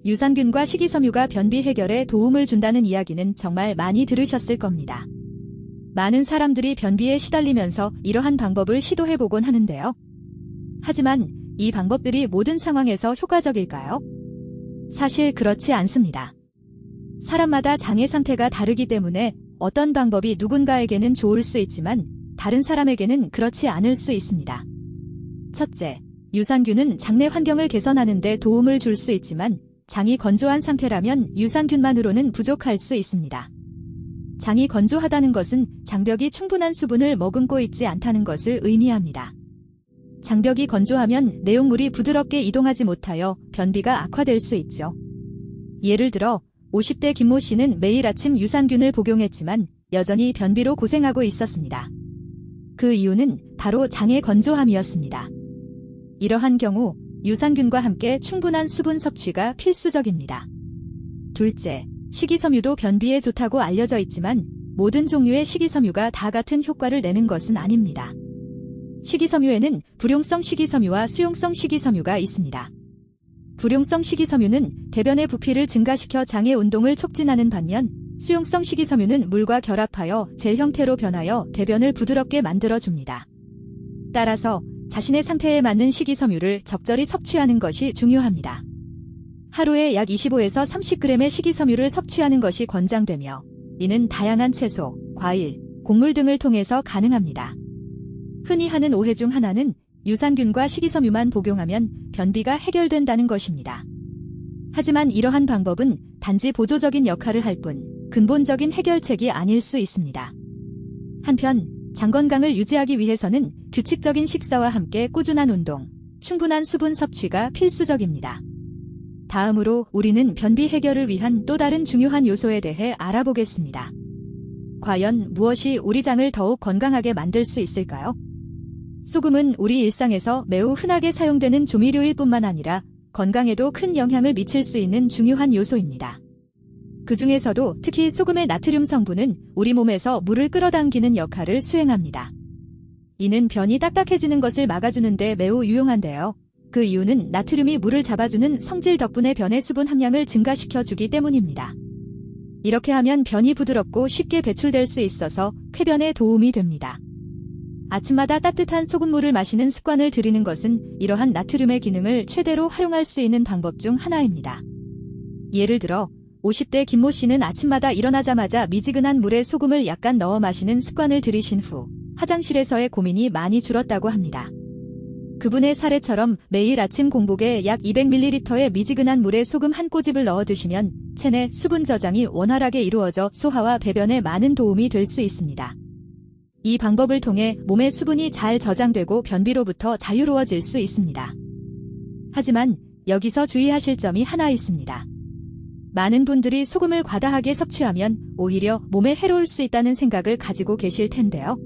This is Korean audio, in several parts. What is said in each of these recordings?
유산균과 식이섬유가 변비 해결에 도움을 준다는 이야기는 정말 많이 들으셨을 겁니다. 많은 사람들이 변비에 시달리면서 이러한 방법을 시도해보곤 하는데요. 하지만 이 방법들이 모든 상황에서 효과적일까요? 사실 그렇지 않습니다. 사람마다 장의 상태가 다르기 때문에 어떤 방법이 누군가에게는 좋을 수 있지만 다른 사람에게는 그렇지 않을 수 있습니다. 첫째, 유산균은 장내 환경을 개선하는 데 도움을 줄 수 있지만 장이 건조한 상태라면 유산균만으로는 부족할 수 있습니다. 장이 건조하다는 것은 장벽이 충분한 수분을 머금고 있지 않다는 것을 의미합니다. 장벽이 건조하면 내용물이 부드럽게 이동하지 못하여 변비가 악화될 수 있죠. 예를 들어 50대 김모 씨는 매일 아침 유산균을 복용했지만 여전히 변비로 고생하고 있었습니다. 그 이유는 바로 장의 건조함이었습니다. 이러한 경우 유산균과 함께 충분한 수분 섭취가 필수적입니다. 둘째, 식이섬유도 변비에 좋다고 알려져 있지만 모든 종류의 식이섬유가 다 같은 효과를 내는 것은 아닙니다. 식이섬유에는 불용성 식이섬유와 수용성 식이섬유가 있습니다. 불용성 식이섬유는 대변의 부피를 증가시켜 장의 운동을 촉진하는 반면 수용성 식이섬유는 물과 결합하여 젤 형태로 변하여 대변을 부드럽게 만들어줍니다. 따라서 자신의 상태에 맞는 식이섬유를 적절히 섭취하는 것이 중요합니다. 하루에 약 25에서 30g의 식이섬유를 섭취하는 것이 권장되며 이는 다양한 채소, 과일, 곡물 등을 통해서 가능합니다. 흔히 하는 오해 중 하나는 유산균과 식이섬유만 복용하면 변비가 해결된다는 것입니다. 하지만 이러한 방법은 단지 보조적인 역할을 할 뿐 근본적인 해결책이 아닐 수 있습니다. 한편 장 건강을 유지하기 위해서는 규칙적인 식사와 함께 꾸준한 운동, 충분한 수분 섭취가 필수적입니다. 다음으로 우리는 변비 해결을 위한 또 다른 중요한 요소에 대해 알아보겠습니다. 과연 무엇이 우리 장을 더욱 건강하게 만들 수 있을까요? 소금은 우리 일상에서 매우 흔하게 사용되는 조미료일 뿐만 아니라 건강에도 큰 영향을 미칠 수 있는 중요한 요소입니다. 그 중에서도 특히 소금의 나트륨 성분은 우리 몸에서 물을 끌어당기는 역할을 수행합니다. 이는 변이 딱딱해지는 것을 막아주는 데 매우 유용한데요. 그 이유는 나트륨이 물을 잡아주는 성질 덕분에 변의 수분 함량을 증가시켜주기 때문입니다. 이렇게 하면 변이 부드럽고 쉽게 배출될 수 있어서 쾌변에 도움이 됩니다. 아침마다 따뜻한 소금물을 마시는 습관을 들이는 것은 이러한 나트륨의 기능을 최대로 활용할 수 있는 방법 중 하나입니다. 예를 들어 50대 김모 씨는 아침마다 일어나자마자 미지근한 물에 소금을 약간 넣어 마시는 습관을 들이신 후 화장실에서의 고민이 많이 줄었다고 합니다. 그분의 사례처럼 매일 아침 공복에 약 200ml의 미지근한 물에 소금 한 꼬집을 넣어 드시면 체내 수분 저장이 원활하게 이루어져 소화와 배변에 많은 도움이 될 수 있습니다. 이 방법을 통해 몸의 수분이 잘 저장되고 변비로부터 자유로워질 수 있습니다. 하지만 여기서 주의하실 점이 하나 있습니다. 많은 분들이 소금을 과다하게 섭취하면 오히려 몸에 해로울 수 있다는 생각을 가지고 계실 텐데요.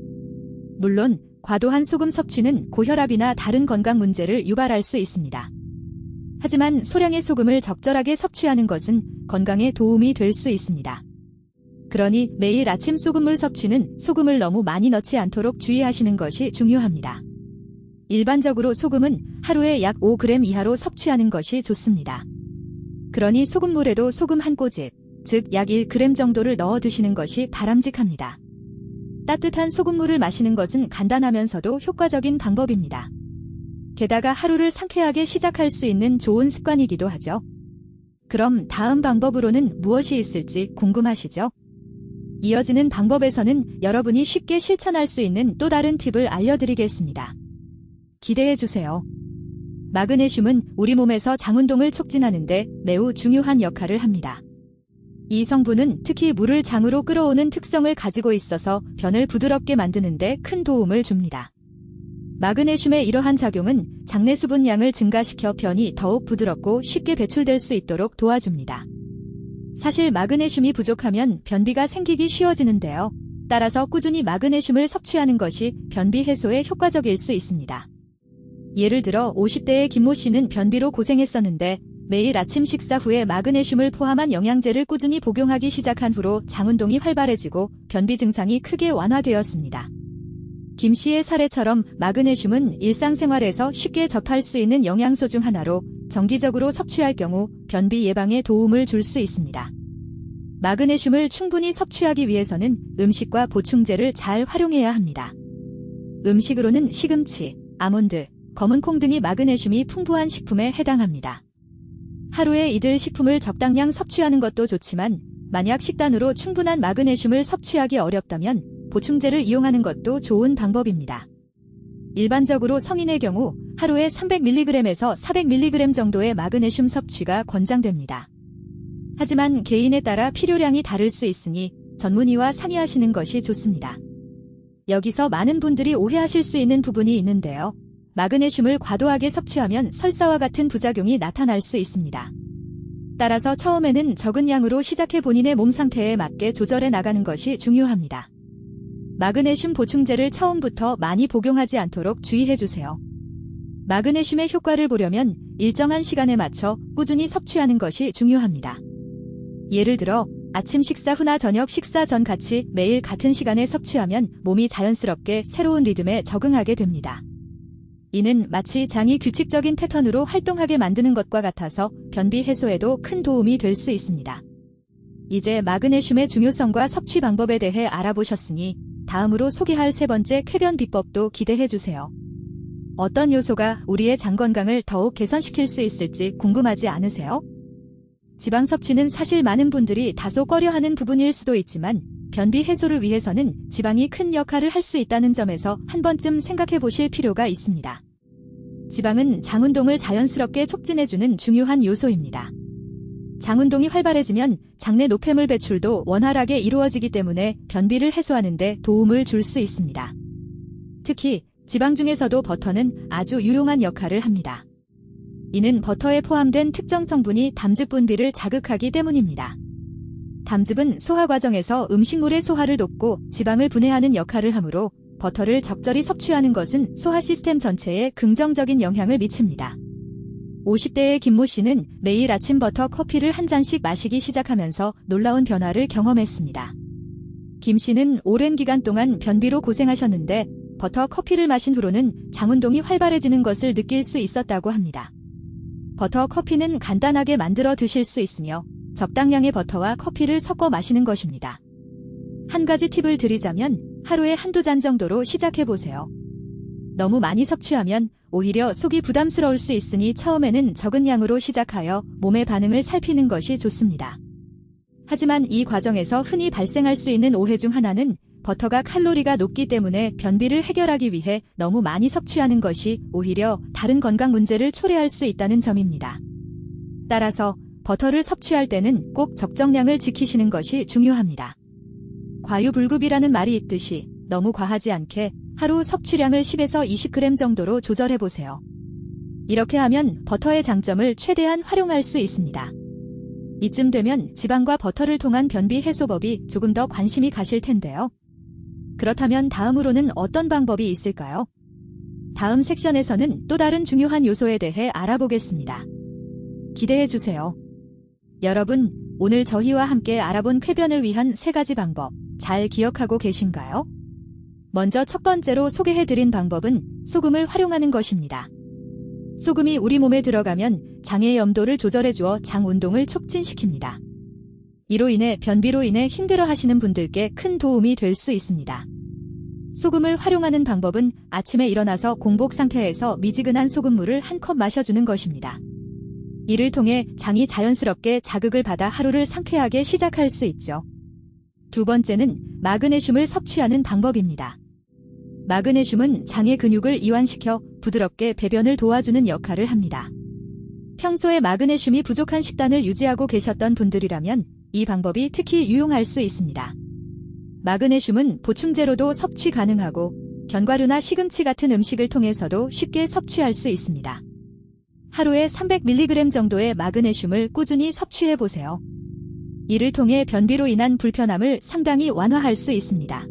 물론 과도한 소금 섭취는 고혈압이나 다른 건강 문제를 유발할 수 있습니다. 하지만 소량의 소금을 적절하게 섭취하는 것은 건강에 도움이 될 수 있습니다. 그러니 매일 아침 소금물 섭취는 소금을 너무 많이 넣지 않도록 주의하시는 것이 중요합니다. 일반적으로 소금은 하루에 약 5g 이하로 섭취하는 것이 좋습니다. 그러니 소금물에도 소금 한 꼬집, 즉 약 1g 정도를 넣어 드시는 것이 바람직합니다. 따뜻한 소금물을 마시는 것은 간단하면서도 효과적인 방법입니다. 게다가 하루를 상쾌하게 시작할 수 있는 좋은 습관이기도 하죠. 그럼 다음 방법으로는 무엇이 있을지 궁금하시죠? 이어지는 방법에서는 여러분이 쉽게 실천할 수 있는 또 다른 팁을 알려드리겠습니다. 기대해주세요. 마그네슘은 우리 몸에서 장운동을 촉진하는 데 매우 중요한 역할을 합니다. 이 성분은 특히 물을 장으로 끌어오는 특성을 가지고 있어서 변을 부드럽게 만드는 데 큰 도움을 줍니다. 마그네슘의 이러한 작용은 장내 수분 양을 증가시켜 변이 더욱 부드럽고 쉽게 배출될 수 있도록 도와줍니다. 사실 마그네슘이 부족하면 변비가 생기기 쉬워지는데요. 따라서 꾸준히 마그네슘을 섭취하는 것이 변비 해소에 효과적일 수 있습니다. 예를 들어 50대의 김모 씨는 변비로 고생했었는데 매일 아침 식사 후에 마그네슘을 포함한 영양제를 꾸준히 복용하기 시작한 후로 장운동이 활발해지고 변비 증상이 크게 완화되었습니다. 김 씨의 사례처럼 마그네슘은 일상생활에서 쉽게 접할 수 있는 영양소 중 하나로 정기적으로 섭취할 경우 변비 예방에 도움을 줄 수 있습니다. 마그네슘을 충분히 섭취하기 위해서는 음식과 보충제를 잘 활용해야 합니다. 음식으로는 시금치, 아몬드, 검은 콩 등이 마그네슘이 풍부한 식품에 해당합니다. 하루에 이들 식품을 적당량 섭취하는 것도 좋지만 만약 식단으로 충분한 마그네슘을 섭취하기 어렵다면 보충제를 이용하는 것도 좋은 방법입니다. 일반적으로 성인의 경우 하루에 300mg에서 400mg 정도의 마그네슘 섭취가 권장됩니다. 하지만 개인에 따라 필요량이 다를 수 있으니 전문의와 상의하시는 것이 좋습니다. 여기서 많은 분들이 오해하실 수 있는 부분이 있는데요. 마그네슘을 과도하게 섭취하면 설사와 같은 부작용이 나타날 수 있습니다. 따라서 처음에는 적은 양으로 시작해 본인의 몸 상태에 맞게 조절해 나가는 것이 중요합니다. 마그네슘 보충제를 처음부터 많이 복용하지 않도록 주의해 주세요. 마그네슘의 효과를 보려면 일정한 시간에 맞춰 꾸준히 섭취하는 것이 중요합니다. 예를 들어 아침 식사 후나 저녁 식사 전 같이 매일 같은 시간에 섭취하면 몸이 자연스럽게 새로운 리듬에 적응하게 됩니다. 이는 마치 장이 규칙적인 패턴으로 활동하게 만드는 것과 같아서 변비 해소에도 큰 도움이 될 수 있습니다. 이제 마그네슘의 중요성과 섭취 방법에 대해 알아보셨으니 다음으로 소개할 세 번째 쾌변 비법도 기대해 주세요. 어떤 요소가 우리의 장 건강을 더욱 개선시킬 수 있을지 궁금하지 않으세요? 지방 섭취는 사실 많은 분들이 다소 꺼려하는 부분일 수도 있지만 변비 해소를 위해서는 지방이 큰 역할을 할 수 있다는 점에서 한 번쯤 생각해 보실 필요가 있습니다. 지방은 장 운동을 자연스럽게 촉진해주는 중요한 요소입니다. 장 운동이 활발해지면 장내 노폐물 배출도 원활하게 이루어지기 때문에 변비를 해소하는 데 도움을 줄 수 있습니다. 특히 지방 중에서도 버터는 아주 유용한 역할을 합니다. 이는 버터에 포함된 특정 성분이 담즙 분비를 자극하기 때문입니다. 담즙은 소화 과정에서 음식물의 소화를 돕고 지방을 분해하는 역할을 하므로 버터를 적절히 섭취하는 것은 소화 시스템 전체에 긍정적인 영향을 미칩니다. 50대의 김모 씨는 매일 아침 버터 커피를 한 잔씩 마시기 시작하면서 놀라운 변화를 경험했습니다. 김 씨는 오랜 기간 동안 변비로 고생하셨는데 버터 커피를 마신 후로는 장 운동이 활발해지는 것을 느낄 수 있었다고 합니다. 버터 커피는 간단하게 만들어 드실 수 있으며 적당량의 버터와 커피를 섞어 마시는 것입니다. 한 가지 팁을 드리자면 하루에 한두 잔 정도로 시작해보세요. 너무 많이 섭취하면 오히려 속이 부담스러울 수 있으니 처음에는 적은 양으로 시작하여 몸의 반응을 살피는 것이 좋습니다. 하지만 이 과정에서 흔히 발생할 수 있는 오해 중 하나는 버터가 칼로리가 높기 때문에 변비를 해결하기 위해 너무 많이 섭취하는 것이 오히려 다른 건강 문제를 초래할 수 있다는 점입니다. 따라서 버터를 섭취할 때는 꼭 적정량을 지키시는 것이 중요합니다. 과유불급이라는 말이 있듯이 너무 과하지 않게 하루 섭취량을 10에서 20g 정도로 조절해보세요. 이렇게 하면 버터의 장점을 최대한 활용할 수 있습니다. 이쯤 되면 지방과 버터를 통한 변비 해소법이 조금 더 관심이 가실 텐데요. 그렇다면 다음으로는 어떤 방법이 있을까요? 다음 섹션에서는 또 다른 중요한 요소에 대해 알아보겠습니다. 기대해주세요. 여러분, 오늘 저희와 함께 알아본 쾌변을 위한 3가지 방법, 잘 기억하고 계신가요? 먼저 첫 번째로 소개해드린 방법은 소금을 활용하는 것입니다. 소금이 우리 몸에 들어가면 장의 염도를 조절해주어 장 운동을 촉진시킵니다. 이로 인해 변비로 인해 힘들어하시는 분들께 큰 도움이 될 수 있습니다. 소금을 활용하는 방법은 아침에 일어나서 공복 상태에서 미지근한 소금물을 한 컵 마셔주는 것입니다. 이를 통해 장이 자연스럽게 자극을 받아 하루를 상쾌하게 시작할 수 있죠. 두 번째는 마그네슘을 섭취하는 방법입니다. 마그네슘은 장의 근육을 이완시켜 부드럽게 배변을 도와주는 역할을 합니다. 평소에 마그네슘이 부족한 식단을 유지하고 계셨던 분들이라면 이 방법이 특히 유용할 수 있습니다. 마그네슘은 보충제로도 섭취 가능하고 견과류나 시금치 같은 음식을 통해서도 쉽게 섭취할 수 있습니다. 하루에 300mg 정도의 마그네슘을 꾸준히 섭취해보세요. 이를 통해 변비로 인한 불편함을 상당히 완화할 수 있습니다.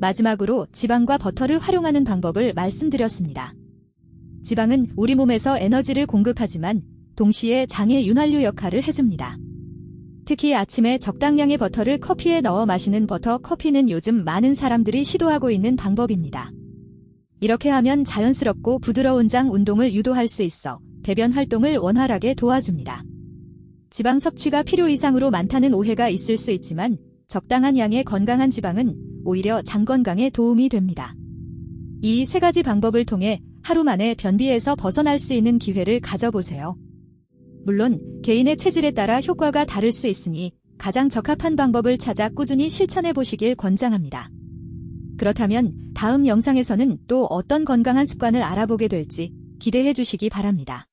마지막으로 지방과 버터를 활용하는 방법을 말씀드렸습니다. 지방은 우리 몸에서 에너지를 공급하지만 동시에 장의 윤활유 역할을 해줍니다. 특히 아침에 적당량의 버터를 커피에 넣어 마시는 버터 커피는 요즘 많은 사람들이 시도하고 있는 방법입니다. 이렇게 하면 자연스럽고 부드러운 장 운동을 유도할 수 있어 배변 활동을 원활하게 도와줍니다. 지방 섭취가 필요 이상으로 많다는 오해가 있을 수 있지만 적당한 양의 건강한 지방은 오히려 장 건강에 도움이 됩니다. 이 세 가지 방법을 통해 하루 만에 변비에서 벗어날 수 있는 기회를 가져보세요. 물론 개인의 체질에 따라 효과가 다를 수 있으니 가장 적합한 방법을 찾아 꾸준히 실천해 보시길 권장합니다. 그렇다면 다음 영상에서는 또 어떤 건강한 습관을 알아보게 될지 기대해 주시기 바랍니다.